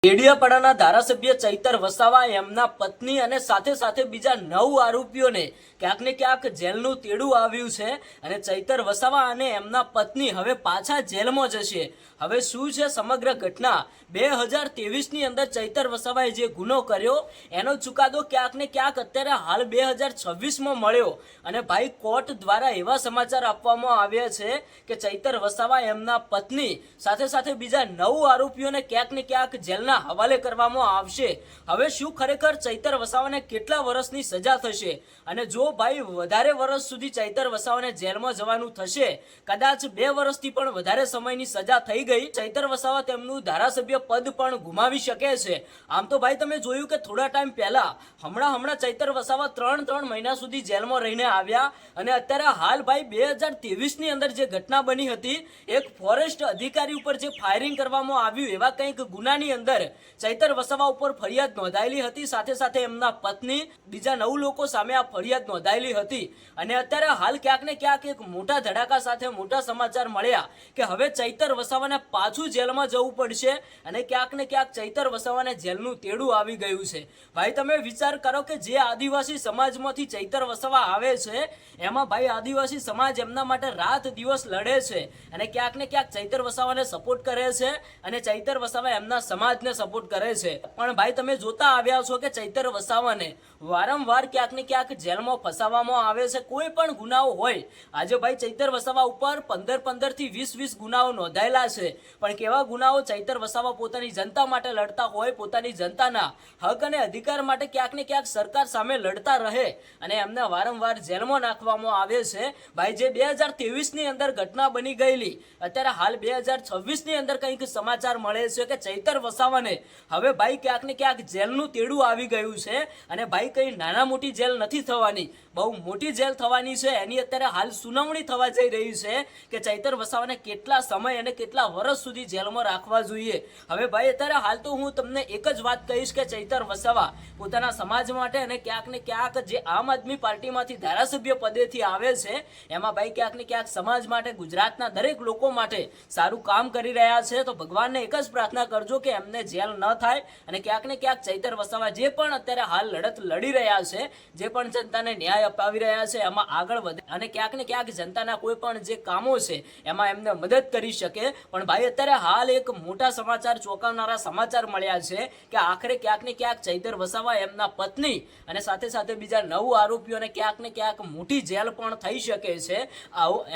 ડેડિયાપાડાના ધારાસભ્ય ચૈતર વસાવા એમના પત્ની અને સાથે સાથે બીજા 9 આરોપીઓને ક્યાંક ને ક્યાંક જેલનું તેડું આવ્યું છે અને ચૈતર વસાવા અને એમના પત્ની હવે પાછા જેલમાં જશે। હવે શું છે સમગ્ર ઘટના? 2023ની અંદર ચૈતર વસાવાએ જે ગુનો કર્યો એનો ચુકાદો ક્યાંક ને ક્યાંક અત્યારે હાલ 2026માં મળ્યો અને ભાઈ કોર્ટ દ્વારા એવા સમાચાર આપવામાં આવ્યા છે કે ચૈતર વસાવા એમના પત્ની સાથે સાથે બીજા 9 આરોપીઓને ક્યાંક ને ક્યાંક જેલના હવાલે કરવામાં આવશે। હવે શું ખરેખર ચૈતર વસાવાને કેટલા વર્ષની સજા થશે? અને જો ભાઈ વધારે વર્ષ સુધી ચૈતર વસાવાને જેલમાં જવાનું થશે, કદાચ 2 વર્ષથી પણ વધારે સમયની સજા થઈ ગઈ, ચૈતર વસાવા તેમનું ધારાસભ્ય પદ પણ ગુમાવી શકે છે। આમ તો ભાઈ તમે જોયું કે થોડા ટાઈમ પહેલા હમણાં ચૈતર વસાવા 3 મહિના સુધી જેલમાં રહીને આવ્યા અને અત્યારે હાલ ભાઈ 2023ની અંદર જે ઘટના બની હતી, એક ફોરેસ્ટ અધિકારી ઉપર જે ફાયરિંગ કરવામાં આવ્યું એવા કંઈક ગુનાની અંદર ચૈતર વસાવા ઉપર ફરિયાદ નોંધાયેલી હતી। સાથે સાથે એમના પત્ની બીજા 9 લોકો સામે આ ફરિયાદ નોંધાયેલી હતી અને અત્યારે હાલ ક્યાંક ને ક્યાંક એક મોટા ધડાકા સાથે મોટા સમાચાર મળ્યા કે હવે ચૈતર વસાવાને પાછું જેલમાં જવું પડશે અને ક્યાંક ને ક્યાંક ચૈતર વસાવાને જેલનું તેડું આવી ગયું છે। ભાઈ તમે વિચાર કરો કે જે આદિવાસી સમાજમાંથી ચૈતર વસાવા આવે છે એમાં ભાઈ આદિવાસી સમાજ એમના માટે રાત દિવસ લડે છે અને ક્યાંક ને ક્યાંક ચૈતર વસાવાને સપોર્ટ કરે છે અને ચૈતર વસાવા એમના સમાજને સપોર્ટ કરે છે। પણ ભાઈ તમે જોતા આવ્યા છો કે ચૈતર વસાવાને વારંવાર ક્યાંક ને ક્યાંક જેલમાં ફસાવવામાં આવે છે। કોઈ પણ ગુનાઓ હોય, આજે ભાઈ ચૈતર વસાવા ઉપર 15 થી 20 ગુનાઓ નોંધાયેલા છે, પણ કેવા ગુનાઓ? ચૈતર વસાવા પોતાની જનતા માટે લડતા હોય, પોતાની જનતાના હક અને અધિકાર માટે ક્યાંક ને ક્યાંક સરકાર સામે લડતા રહે અને એમને વારંવાર જેલમાં નાખવામાં આવે છે। ભાઈ જે 2023ની અંદર ઘટના બની ગયેલી, અત્યારે હાલ 2026ની અંદર કંઈક સમાચાર મળે છે કે ચૈતર વસાવાને હવે ભાઈ ક્યાંક ને ક્યાંક જેલનું તેડું આવી ગયું છે અને ભાઈ કઈ નાના મોટી જેલ નથી થવાની, બહુ મોટી જેલ થવાની છે। એની અત્યારે હાલ સુનાવણી થવા જઈ રહી છે કે ચૈતર વસાવાને કેટલા સમય અને કેટલા વર્ષ સુધી જેલમાં રાખવા જોઈએ। હવે ભાઈ અત્યારે હાલ તો હું તમને એક જ વાત કહીશ કે ચૈતર વસાવા પોતાના સમાજ માટે અને ક્યાંક ને ક્યાંક જે આમ આદમી પાર્ટીમાંથી ધારાસભ્ય પદેથી આવે છે એમાં ભાઈ ક્યાંક ને ક્યાંક સમાજ માટે, ગુજરાતના દરેક લોકો માટે સારું કામ કરી રહ્યા છે। તો ભગવાનને એક જ પ્રાર્થના કરજો કે એમને જેલ ન થાય અને ક્યાંક ને ક્યાંક ચૈતર વસાવા જે પણ અત્યારે હાલ લડત લડી રહ્યા છે, જે પણ જનતાને ન્યાય અપાવી રહ્યા છે એમાં આગળ વધે અને ક્યાંક ને ક્યાંક જનતાના કોઈ પણ જે કામો છે એમાં એમને મદદ કરી શકે। પણ ભાઈ અત્યારે હાલ એક મોટા સમાચાર, ચોંકાવનારા સમાચાર મળ્યા છે કે આખરે ક્યાંક ને ક્યાંક ચૈતર વસાવા એમના પત્ની અને સાથે સાથે બીજા 9 આરોપીઓને ક્યાંક ને ક્યાંક મોટી જેલ પણ થઈ શકે છે।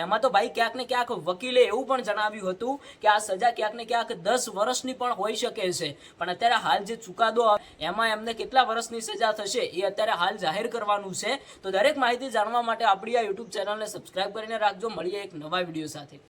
એમાં તો ભાઈ ક્યાંક ને ક્યાંક વકીલે એવું પણ જણાવ્યું હતું કે આ સજા ક્યાંક ને ક્યાંક 10 વર્ષની પણ હોઈ શકે છે, પણ અત્યારે હાલ જે ચુકાદો એમાં એમને કેટલા વર્ષની સજા થશે એ અત્યારે હાલ જાહેર કરવાનું છે। તો દરેક માહિતી જાણવા માટે આપણી આ YouTube ચેનલને સબસ્ક્રાઇબ કરીને રાખજો। મળીએ એક નવા વિડીયો સાથે।